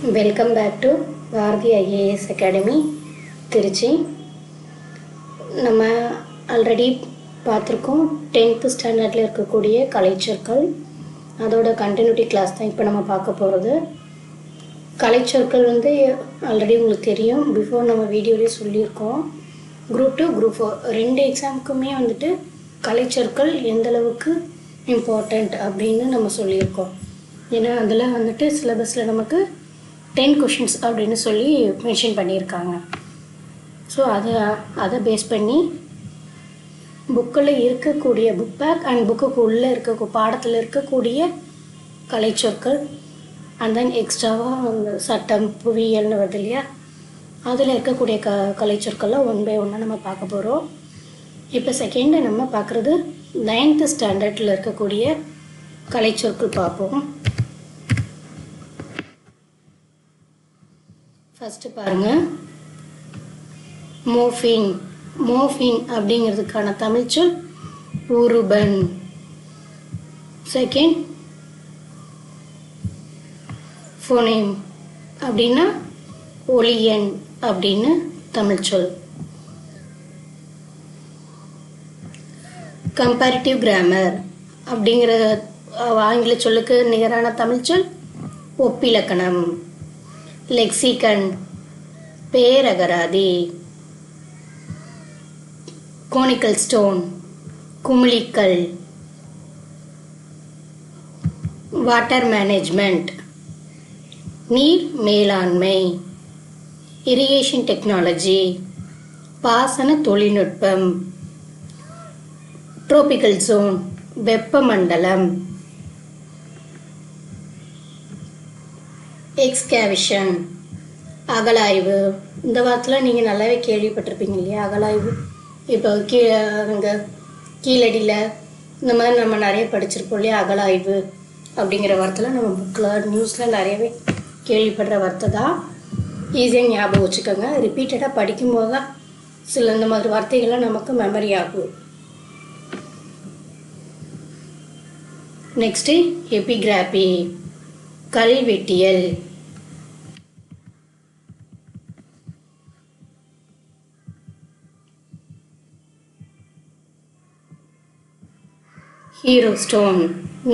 Welcome back to Bharathi IAS academy Trichy. நம்ம already பார்த்துருக்கோம் 10th ஸ்டாண்டர்டில் இருக்கக்கூடிய கலைச்சொற்கள். அதோட கண்டினியூட்டி கிளாஸ் தான் இப்போ நம்ம பார்க்க போகிறது. கலைச்சொற்கள் ஆல்ரெடி உங்களுக்கு தெரியும், பிஃபோர் நம்ம வீடியோலேயே சொல்லியிருக்கோம். குரூப் 2 குரூப் 4 ரெண்டு எக்ஸாமுக்குமே கலைச்சொற்கள் எந்தளவுக்கு இம்பார்ட்டண்ட் அப்படின்னு நம்ம சொல்லியிருக்கோம். ஏன்னா அதில் சிலபஸில் நமக்கு 10 கொஷின்ஸ் அப்படின்னு சொல்லி மென்ஷன் பண்ணியிருக்காங்க. ஸோ அதை பேஸ் பண்ணி புக்கில் இருக்கக்கூடிய புக் பேக் அண்ட் புக்குக்கு உள்ளே பாடத்தில் இருக்கக்கூடிய கலைச்சொற்கள் அண்ட் தென் எக்ஸ்ட்ராவாக சட்டம் புவியியல்னு வருது இல்லையா, அதில் இருக்கக்கூடிய கலைச்சொற்கள்லாம் 1 by 1 நம்ம பார்க்க போகிறோம். இப்போ செகண்டு நம்ம பார்க்குறது 9th ஸ்டாண்டர்டில் இருக்கக்கூடிய கலைச்சொற்கள் பார்ப்போம். ஃபஸ்ட்டு பாருங்கள், மோஃபின். மோஃபின் அப்படிங்கிறதுக்கான தமிழ்ச்சொல் உருபன். செகண்ட், ஃபோனேம் அப்படின்னா ஒளியன் அப்படின்னு தமிழ்ச்சொல். கம்பேரிட்டிவ் கிராமர் அப்படிங்கிற ஆங்கில சொல்லுக்கு நிகரான தமிழ்ச்சொல் ஒப்பிலக்கணம். லெக்சிகன் பேரகராதி. கோனிக்கல் ஸ்டோன் குமிழிக்கல். வாட்டர் மேனேஜ்மெண்ட் நீர் மேலாண்மை. இரிகேஷன் டெக்னாலஜி பாசன தொழில்நுட்பம். ட்ரோபிக்கல் ஜோன் வெப்பமண்டலம். எக்ஸ்கேவிஷன் அகலாய்வு. இந்த வாரத்தில் நீங்கள் நல்லாவே கேள்விப்பட்டிருப்பீங்க இல்லையா, அகலாய்வு. இப்போ கீழடியில் இந்த மாதிரி நம்ம நிறைய படிச்சிருப்போம் இல்லையா, அகலாய்வு அப்படிங்கிற வார்த்தையில் நம்ம புக்கில் நியூஸில் நிறையவே கேள்விப்படுற வார்த்தை தான். ஈஸியாக ஞாபகம் வச்சுக்கோங்க. ரிப்பீட்டடாக படிக்கும்போது தான் சில இந்த மாதிரி வார்த்தைகள்லாம் நமக்கு மெமரி ஆகும். நெக்ஸ்ட்டு எபிகிராபி கல்வெட்டியல். ஹீரோ ஸ்டோன்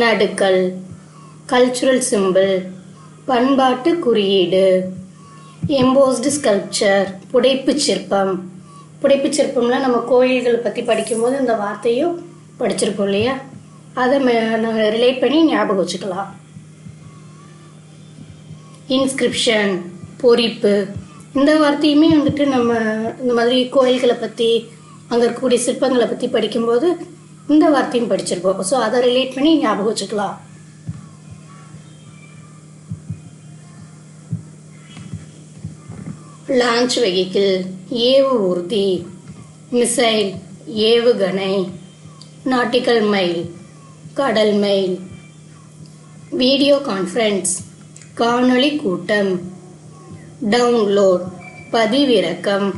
நடுக்கல். கல்ச்சுரல் சிம்பிள் பண்பாட்டு குறியீடு. எம்போஸ்டு ஸ்கல்ப்சர் புடைப்பு சிற்பம். புடைப்பு சிற்பம்லாம் நம்ம கோயில்களை பற்றி படிக்கும்போது இந்த வார்த்தையும் படிச்சிருப்போம் இல்லையா, அதை நாங்கள் ரிலேட் பண்ணி ஞாபகம் வச்சுக்கலாம். இன்ஸ்கிரிப்ஷன் பொறிப்பு. இந்த வார்த்தையுமே நம்ம இந்த மாதிரி கோயில்களை பற்றி அங்கே இருக்கக்கூடிய சிற்பங்களை பற்றி படிக்கும்போது இந்த வார்த்தையும் படிச்சிருப்போம். ஸோ அதை ரிலேட் பண்ணி ஞாபகம் வச்சுக்கலாம். லான்ச் வெஹிக்கிள் ஏவு ஊர்தி. மிசைல் ஏவுகணை. நாட்டிக்கல் மைல் கடல் மைல். வீடியோ கான்ஃபரன்ஸ் காணொளி கூட்டம். டவுன்லோட் பதிவிறக்கம்.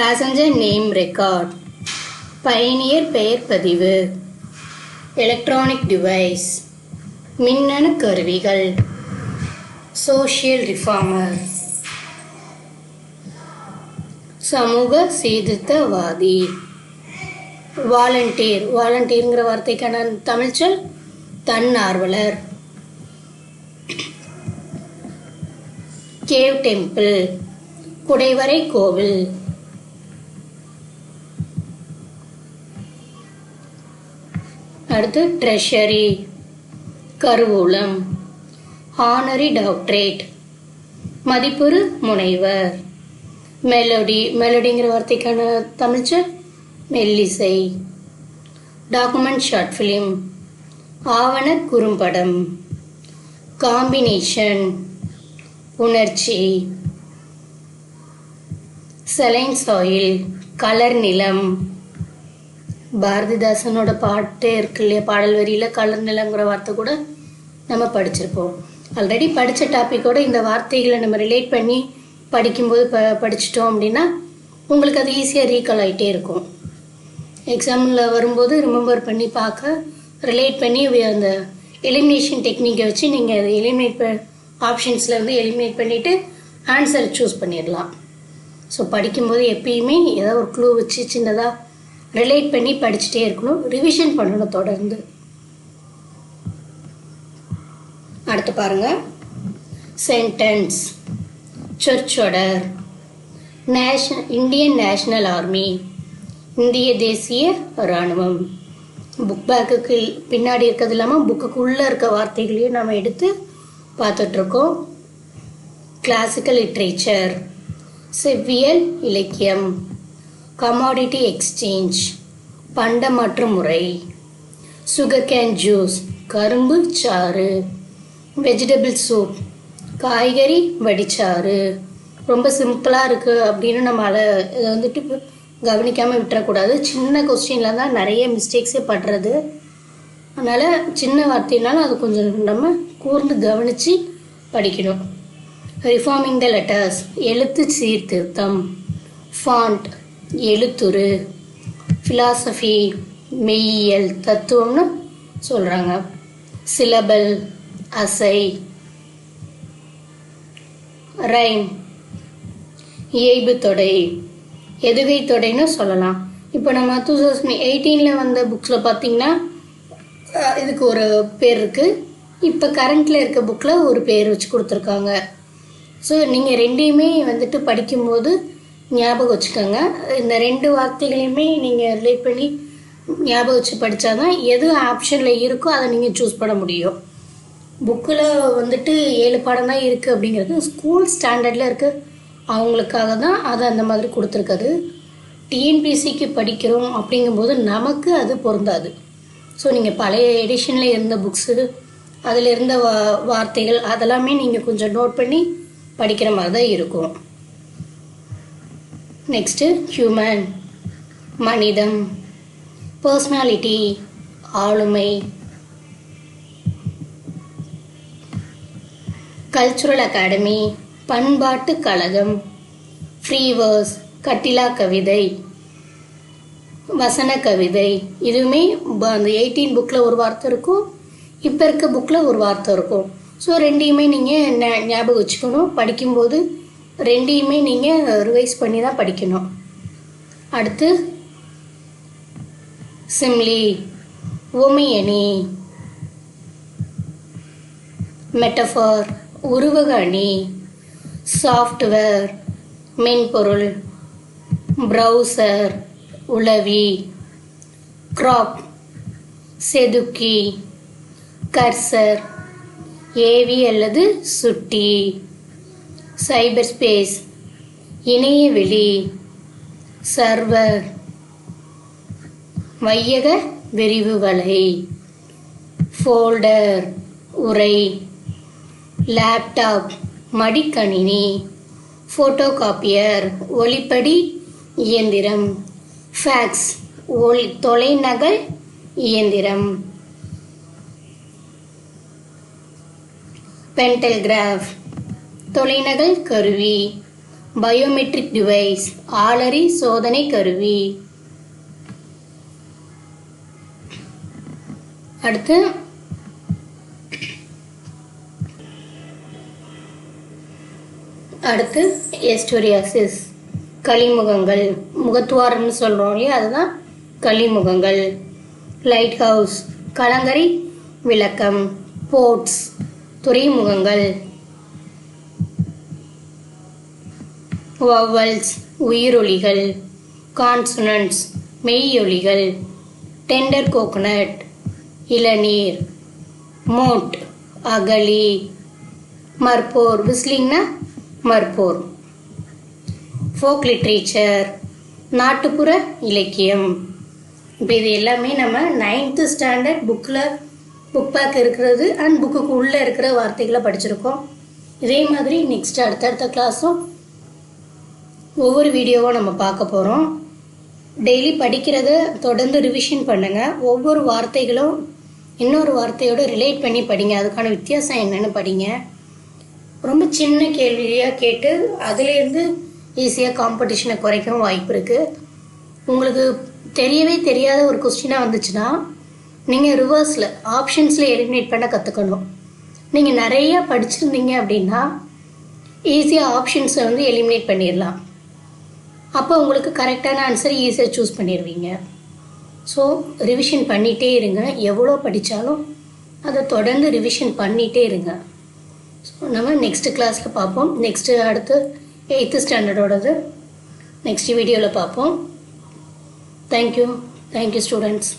பேசஞ்சர் நேம் ரெக்கார்ட் பயணியர் பெயர் பதிவு. எலக்ட்ரானிக் டிவைஸ் மின்னணு கருவிகள். சோஷியல் ரிஃபார்மர் சமூக சீர்திருத்தவாதி. வாலண்டியர். வாலண்டியருங்கிற வார்த்தைக்கான தமிழ்ச்சொல் தன்னார்வலர். கேவ் டெம்பிள் குடைவரை கோவில். அடுத்து ட்ரெஷரி கருவூலம். ஹானரி டாக்டரேட் மதிப்புறு முனைவர். மெலோடி. மெலோடிங்கிற வார்த்தைக்கான தமிழ்ச்சொல் மெல்லிசை. டாக்குமெண்ட் ஷார்ட் ஃபிலிம் ஆவண குறும்படம். காம்பினேஷன் உணர்ச்சி. செலைன் சாயில் கலர் நிலம். பாரதிதாசனோட பாட்டே இருக்கு இல்லையா, பாடல் வரியில் கலர் நிலங்கிற வார்த்தை கூட நம்ம படிச்சிருப்போம். ஆல்ரெடி படித்த டாப்பிக்கோட இந்த வார்த்தைகளை நம்ம ரிலேட் பண்ணி படிக்கும்போது படிச்சிட்டோம் அப்படின்னா உங்களுக்கு அது ஈஸியாக ரீகால் ஆகிட்டே இருக்கும். எக்ஸாமில் வரும்போது ரிமெம்பர் பண்ணி பார்க்க ரிலேட் பண்ணி அந்த எலிமினேஷன் டெக்னிக்கை வச்சு நீங்கள் அதை எலிமினேட் ஆப்ஷன்ஸில் வந்து எலிமினேட் பண்ணிவிட்டு ஆன்சர் சூஸ் பண்ணிடலாம். ஸோ படிக்கும்போது எப்பயுமே ஏதாவது ஒரு க்ளூ வச்சு சின்னதாக ரிலேட் பண்ணி படிச்சுட்டே இருக்கணும், ரிவிஷன் பண்ணணும் தொடர்ந்து. அடுத்து பாருங்கள், sentence. Search order. Indian national army, இந்திய தேசிய இராணுவம். புக் பேக்குக்கு பின்னாடி இருக்கிறது இல்லாமல் புக்குக்குள்ளே இருக்க வார்த்தைகளையும் நம்ம எடுத்து பார்த்துட்ருக்கோம். கிளாசிக்கல் லிட்ரேச்சர், செவ்வியல் இலக்கியம். கமாடிட்டி எக்ஸ்சேஞ்ச், பண்டமாற்று முறை. சுகர் கேன் ஜூஸ், கரும்பு சாறு. வெஜிடபிள் சூப், காய்கறி வடிச்சாறு. ரொம்ப சிம்பிளாக இருக்குது அப்படின்னு நம்ம இதை வந்துட்டு கவனிக்காமல் விட்டுறக்கூடாது. சின்ன கொஸ்டினில் தான் நிறைய மிஸ்டேக்ஸே படுறது. அதனால் சின்ன வார்த்தைனாலும் அது கொஞ்சம் நம்ம கூர்ந்து கவனித்து படிக்கணும். ரிஃபார்மிங் த லெட்டர்ஸ், எழுத்து சீர்திருத்தம். ஃபாண்ட், எழுத்துரு. ஃபிலாசபி, மெய்யியல் தத்துவம்னு சொல்கிறாங்க. சிலபல், அசை. ரைம், இயைபு தொடை, எதுகை தொடைன்னு சொல்லலாம். இப்போ நம்ம 2018 வந்த புக்ஸில் பார்த்தீங்கன்னா இதுக்கு ஒரு பேர் இருக்குது. இப்போ கரண்ட்டில் இருக்க புக்கில் ஒரு பேர் வச்சு கொடுத்துருக்காங்க. ஸோ நீங்கள் ரெண்டையுமே வந்துட்டு படிக்கும்போது ஞாபகம் வச்சுக்கோங்க. இந்த ரெண்டு வார்த்தைகளையுமே நீங்கள் ரிலேட் பண்ணி ஞாபகம் வச்சு படித்தா தான் எது ஆப்ஷனில் இருக்கோ அதை நீங்கள் சூஸ் பண்ண முடியும். புக்கில் வந்துட்டு 7 பாடம் தான் இருக்குது அப்படிங்கிறது ஸ்கூல் ஸ்டாண்டர்டில் இருக்க அவங்களுக்காக தான் அதை அந்த மாதிரி கொடுத்துருக்குது. டிஎன்பிசிக்கு படிக்கிறோம் அப்படிங்கும்போது நமக்கு அது பொருந்தாது. ஸோ நீங்கள் பழைய எடிஷனில் இருந்த புக்ஸு, அதில் இருந்த வார்த்தைகள் அதெல்லாமே நீங்கள் கொஞ்சம் நோட் பண்ணி படிக்கிற மாதிரி தான் இருக்கும். நெக்ஸ்ட்டு ஹியூமன், மனிதம். பர்சனாலிட்டி, ஆளுமை. கல்ச்சுரல் அகாடமி, பண்பாட்டு கழகம். ஃப்ரீவர்ஸ், கட்டிலா கவிதை, வசன கவிதை. இதுவுமே அந்த 18 புக்கில் ஒரு வார்த்தை இருக்கும், இப்போ இருக்க புக்கில் ஒரு வார்த்தை இருக்கும். ஸோ ரெண்டையுமே நீங்கள் ஞாபகம் வச்சுக்கணும். படிக்கும்போது ரெண்டையுமே நீங்கள் ரிவைஸ் பண்ணி தான் படிக்கணும். அடுத்து சிம்லி, உவமையணி. மெட்டஃபர், உருவக அணி. சாஃப்ட்வேர், மென்பொருள். ப்ரௌசர், உளவி. கிராப், செதுக்கி. கர்சர், ஏவி அல்லது சுட்டி. சைபர் ஸ்பேஸ், இணையவெளி. சர்வர், வையக விரிவுவலை. ஃபோல்டர், உரை. லேப்டாப், மடிக்கணினி. ஃபோட்டோகாப்பியர், ஒளிப்படி இயந்திரம். ஃபேக்ஸ், தொலைநகல் இயந்திரம். பென்டெல்கிராஃப், தொலைநகல் கருவி. பயோமெட்ரிக் டிவைஸ், ஆளறி சோதனை கருவி. அடுத்து எஸ்டோரியாசிஸ், களிமுகங்கள். முகத்துவாரம்னு சொல்கிறோம் இல்லையா, அதுதான் களிமுகங்கள். லைட் ஹவுஸ், கலங்கரை விளக்கம். போர்ட்ஸ், துறைமுகங்கள். வவல்ஸ், உயிரொலிகள். கான்சனன்ட்ஸ், மெய்யொலிகள். டெண்டர் கோகனட், இளநீர். மோட், அகலி. மற்போர், விஸ்லிங்னா மற்போர். ஃபோக் லிட்ரேச்சர், நாட்டுப்புற இலக்கியம். இப்போ இது எல்லாமே நம்ம 9th ஸ்டாண்டர்ட் புக் பேக் இருக்கிறது அண்ட் புக்குக்கு உள்ளே இருக்கிற வார்த்தைகளை படிச்சிருக்கோம். இதே மாதிரி நெக்ஸ்ட் அடுத்தடுத்த கிளாஸும் ஒவ்வொரு வீடியோவாக நம்ம பார்க்க போகிறோம். டெய்லி படிக்கிறத தொடர்ந்து ரிவிஷன் பண்ணுங்கள். ஒவ்வொரு வார்த்தைகளும் இன்னொரு வார்த்தையோடு ரிலேட் பண்ணி படிங்க. அதுக்கான வித்தியாசம் என்னென்னு படிங்க. ரொம்ப சின்ன கேள்வியாக கேட்டு அதுலேருந்து ஈஸியாக காம்படிஷனை குறைக்கவும் வாய்ப்பு இருக்குது. உங்களுக்கு தெரியவே தெரியாத ஒரு கொஸ்டினாக வந்துச்சுன்னா நீங்கள் ரிவர்ஸில் ஆப்ஷன்ஸில் எலிமினேட் பண்ண கற்றுக்கணும். நீங்கள் நிறையா படிச்சிருந்தீங்க அப்படின்னா ஈஸியாக ஆப்ஷன்ஸை வந்து எலிமினேட் பண்ணிடலாம். அப்போ உங்களுக்கு கரெக்டான ஆன்சர் ஈஸியாக சூஸ் பண்ணிடுவீங்க. ஸோ ரிவிஷன் பண்ணிகிட்டே இருங்க. எவ்வளோ படித்தாலும் அதை தொடர்ந்து ரிவிஷன் பண்ணிகிட்டே இருங்க. ஸோ நம்ம நெக்ஸ்ட் கிளாஸில் பார்ப்போம். நெக்ஸ்ட்டு அடுத்து 8th ஸ்டாண்டர்டோடது நெக்ஸ்ட் வீடியோவில் பார்ப்போம். Thank you students.